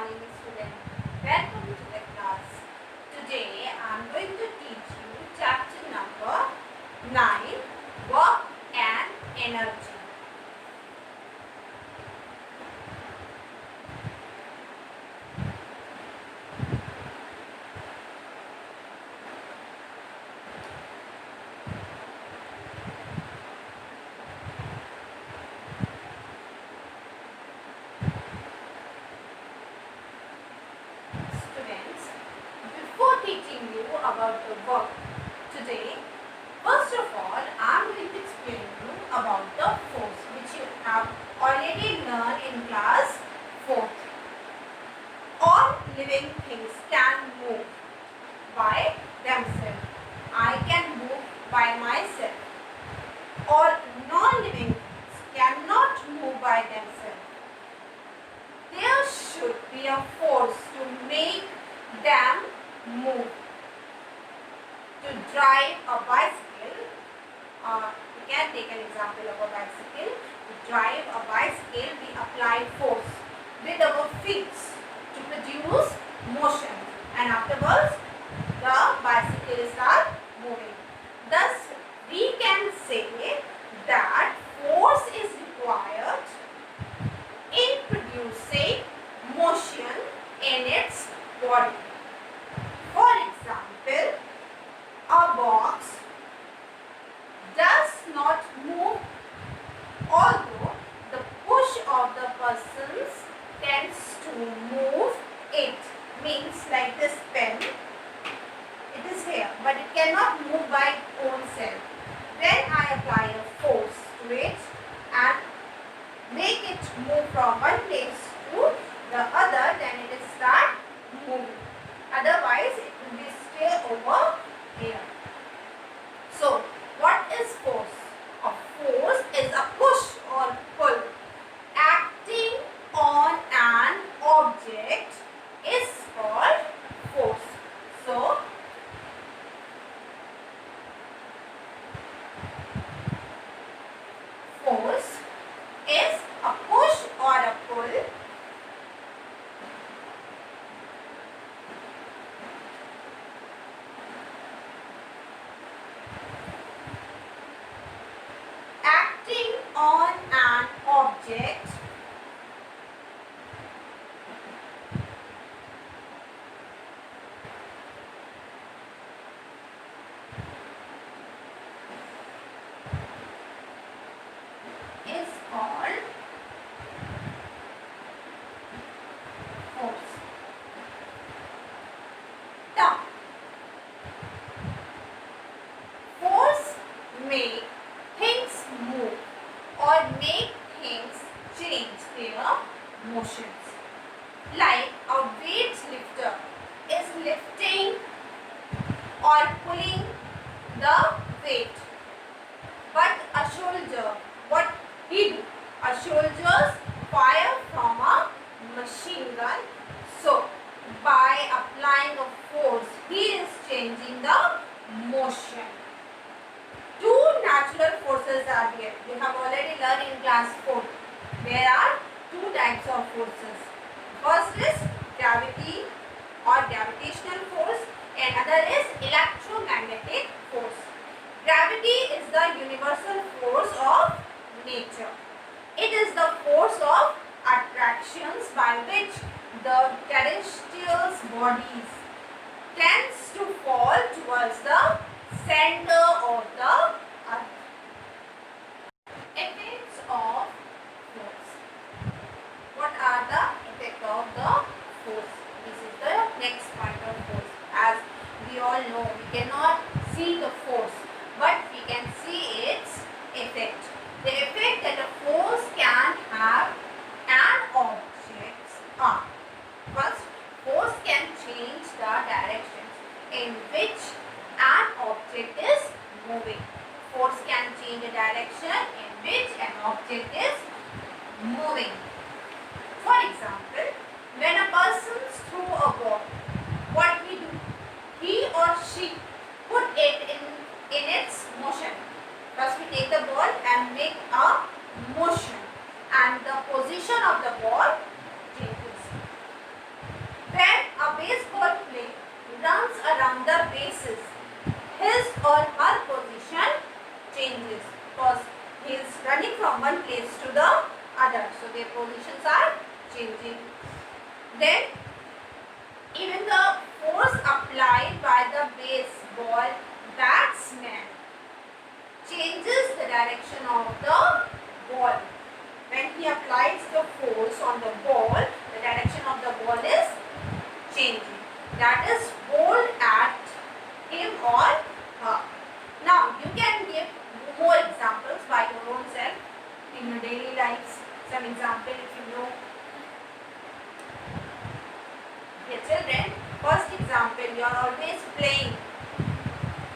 morning, student. Welcome to the class. Today I am going to teach you chapter number 9, Work and Energy. Students, before teaching you about the work today, first of all, I am going to explain you about the force which you have already learned in class 4th. All living things can move by themselves. I can move by myself. All non-living things cannot move by themselves. There should be a force to make them move. To drive a bicycle, we can take an example of a bicycle. To drive a bicycle, we apply force with our feet to produce motion, and afterwards the bicycle starts moving. Thus, we can say that force is required in producing motion in its body. For example, a box does not move, although the push of the persons tends to move it. Means like this pen, it is here, but it cannot move by its own self. When I apply a force to it and make it move from one place to the other, then it will start moving. Otherwise, it will be stay over here. So, what is force? A force is a push or pull acting on an object is called force. So, force is a push or a pull acting on an object is called force. Now, force make things move or make things change their motions. Like a weightlifter is lifting or pulling the weight. But a soldier, what he do? A soldier fire from a machine gun. So, by applying a force, he is changing the motion. Two natural forces are there. You have already learned in class 4. There are two types of forces. First is gravity or gravitational force, and other is electromagnetic force. Gravity is the universal force of nature. It is the force of attractions by which the terrestrial bodies tends to fall towards the center of the earth. Effects of force. What are the effects of the force? This is the next point of force. As we all know, we cannot see the force, but we can see its effect. The effect that a force can have an object are: first, force can change the directions in which an object is moving. Force can change the direction in which an object is moving. For example, when a person throws a ball, what he do? He or she put it in Then even the force applied by the baseball batsman changes the direction of the ball. When he applies the force on the ball, the direction of the ball is changing. That is bowled at him or her. Now you can give more examples by your own self in your daily lives. Some example if you know. Dear children, first example, you are always playing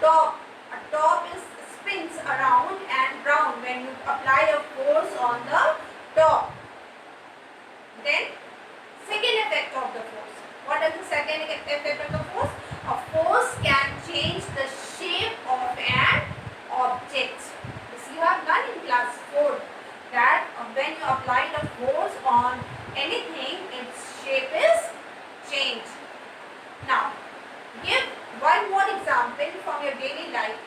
top. A top is spins around and round when you apply a force on the top. Then second effect of the force. What is the second effect of the force? A force can change the shape of an object. This you have done in class 4, that when you apply the force on anything, its shape is changed. Now, give one more example from your daily life.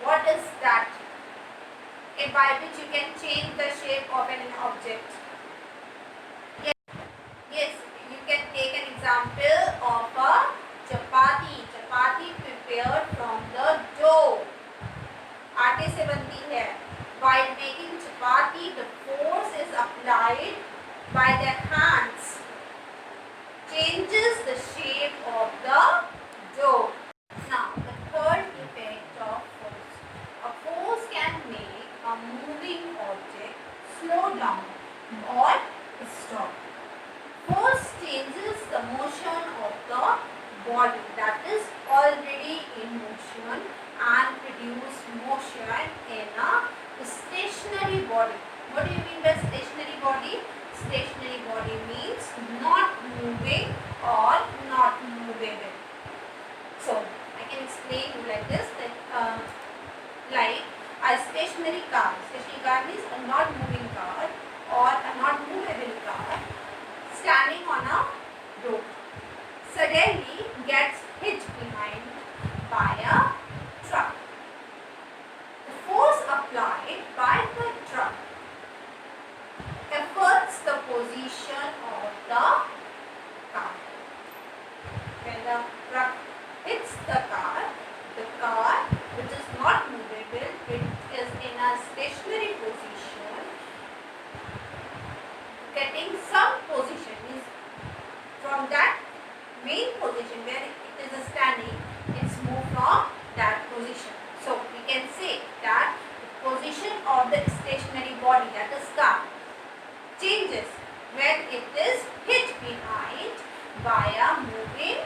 What is that? By which you can change the shape of an object. Yes, you can take an example of a chapati. Chapati prepared from the dough. आटे से बनती है. While making chapati, the force is applied by the hands. Changes the shape of the dough. Now, the third effect of force. A force can make a moving object slow down or stop. Force changes the motion of the body that is already in motion and produce motion in a stationary body. What do you mean by stationary body? Stationary body means not moving or not movable. So, I can explain you like this, that like a stationary car. Stationary car means a not moving car or a not movable car standing on a road suddenly gets hit behind by a truck. The force applied by the truck affects the position of the car. When the truck hits the car which is not movable, it is in a stationary position, getting some position, means from that main position where it is standing, it's moved from that position. So we can say that the position of the stationary body, that is car, changes when it is hit behind by a moving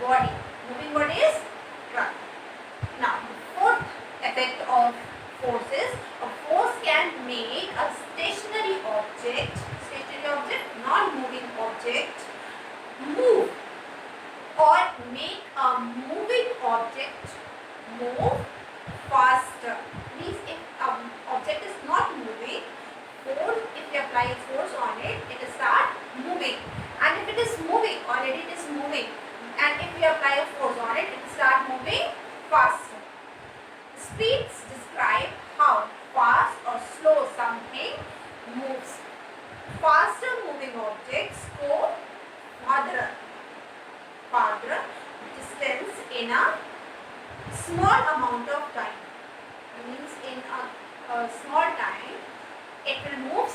body. Moving body is truck. Now the fourth effect of force is a force can make a stationary object, non-moving object, move or make a moving object move faster. Means if an object is not moving, if you apply force on it, it will start moving. And if it is moving, already it is moving. And if you apply a force on it, it will start moving faster. Speeds describe how fast or slow something moves. Faster moving objects go farther distance in a small amount of time. It means in a small time it will move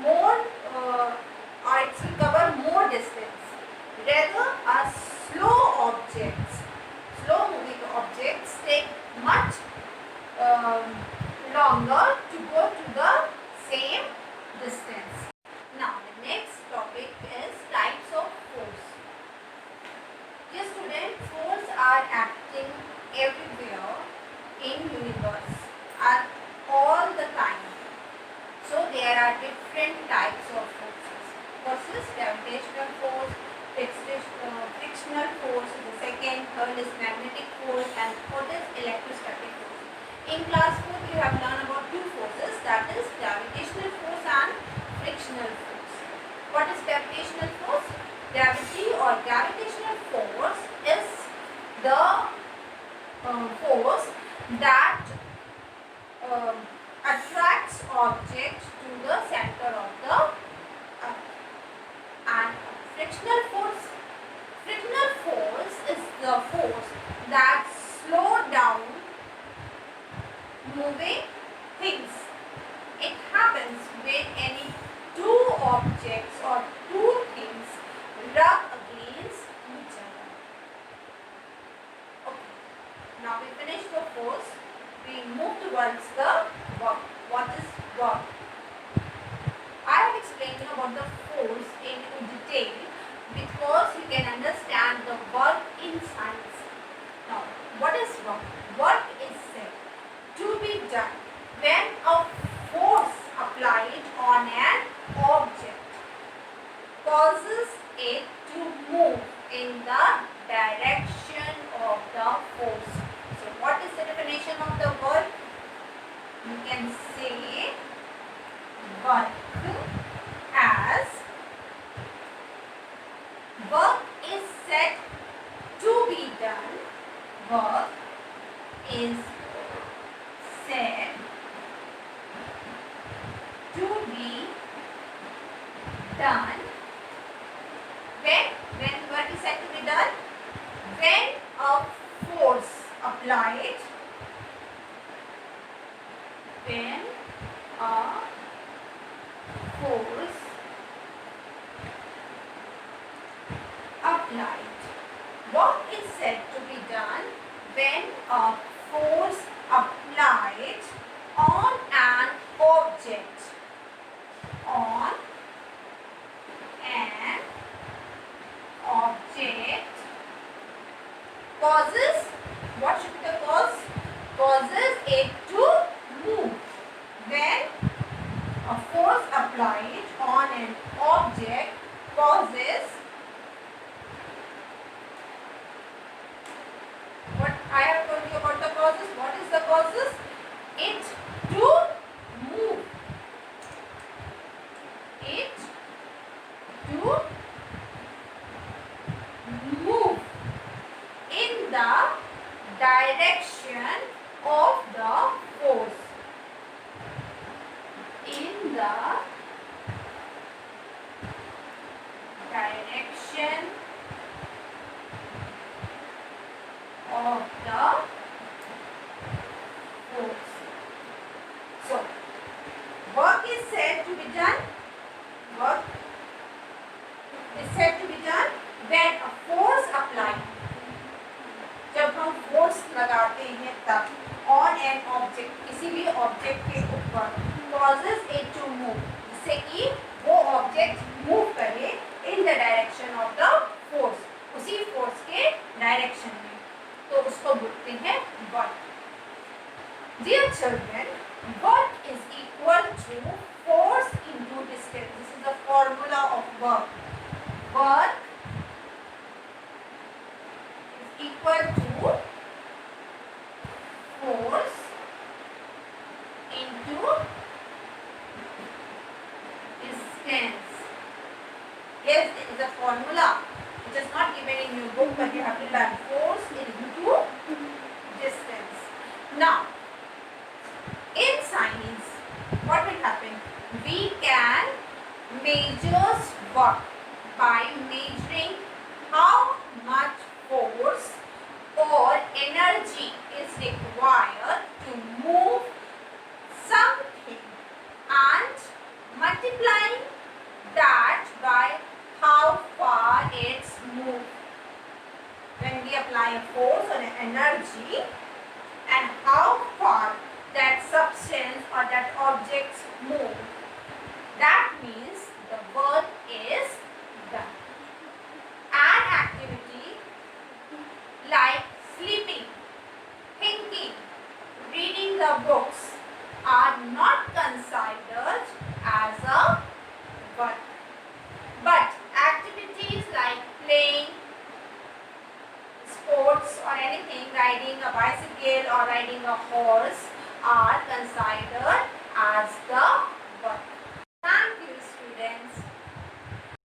more or it will cover more distance. Rather, a slow moving objects take much longer to go to the same distance. Now the next topic is types of force. Dear students, force are acting everywhere in universe at all the time. So there are different types of forces. First is gravitational force, frictional force is the second, third is magnetic force, and fourth is electrostatic force. In class 4 you have learned about two forces, that is gravitational force and frictional force. What is gravitational force? Gravity or gravitational force is the force that attracts object to the center of the earth, and frictional force. Frictional force is the force that slows down moving things. It happens when any two objects or two things rub against each other. Okay. Now we finish the force. We move towards the work. What is work? I have explained you about the force in detail because you can understand the work in science. Now, what is work? Work is said to be done when a force applied on an object causes it to move in the direction of the force. So, what is the definition of the work? You can say work as work is said to be done. Work is said to be done when work is said to be done when a force applied when a force applied. Work is said to be done when a force applied on an object. On an object causes, what should be the cause? Causes it to move. When a force applied on an object causes, what I have told you about the causes. What is the causes? It to move. It to move in the direction of the force. In the direction of the force. So, work is said to be done. Work is said to be done when a force applied. जब हम force लगाते हैं तब on an object, किसी भी object के ऊपर causes it to move, जिससे कि वो ऑब्जेक्ट मूव करे in the direction of the force, उसी फोर्स के डायरेक्शन में, तो उसको बोलते हैं work. Dear children, work is equal to force into distance. This is the formula of work. Work is equal to force into distance. Yes, it is a formula. It is not given in your book, but you have to learn force into distance. Now, in science, what will happen? We can measure work by measuring how much force or energy is required to move something and multiplying that by how far it's moved. When we apply a force or an energy and how far that substance or that object move, that means the work is done. An activity like sleeping, thinking, reading the books are not considered as a work. But activities like playing sports or anything, riding a bicycle or riding a horse, are considered as the